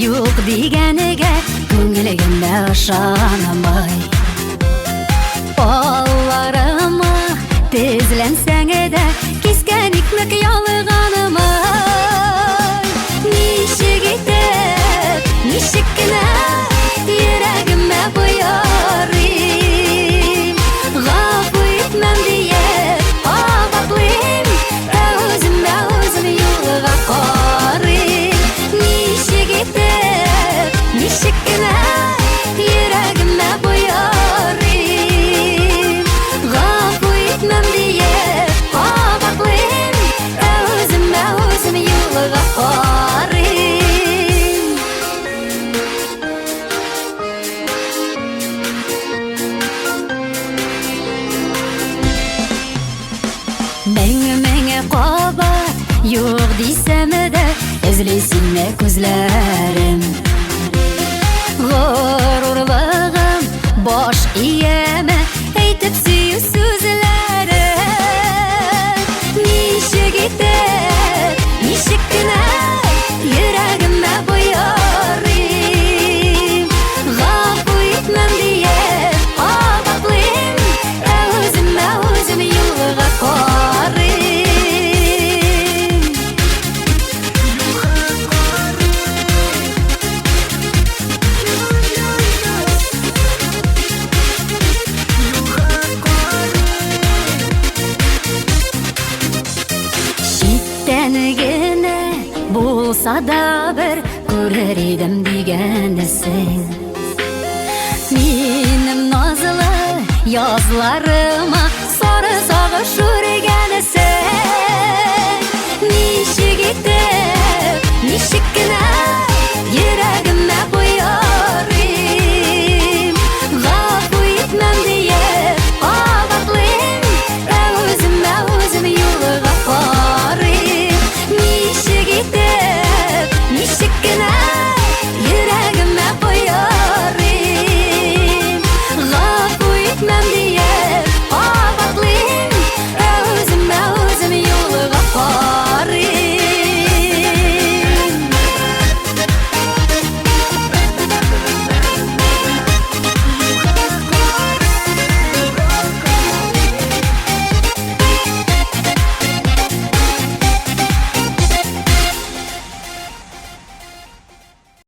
yo'q deganiga ko'ngligimda ishonamay. Qo'llarimni tezlansangda kesgan iplik yolg'onimay. Nishikna yuragimga qo'yarim, g'afur etmam deya oqoqlim, o'zimga o'zim yo'lga qo'rim. Nishikna yuragimga qo'yarim, g'afur etmam deya oqoqlim, o'zimga o'zim yo'lga qo'rim. Menga qo'bat yo'q deysam-da, izlaysinmi ko'zlarim. G'ururlig'im bosh iyami aytib suyu so'zlarim. Nishikna yuragimga qo'yarim, g'afur etmam deya oqoqlim, o'zimga o'zim yo'lga qo'rim. Shitdangina bo'lsa-da bir ko'rar edim degansan. Menim nozli yozlarima sora sog'ish urgansan. Nishikna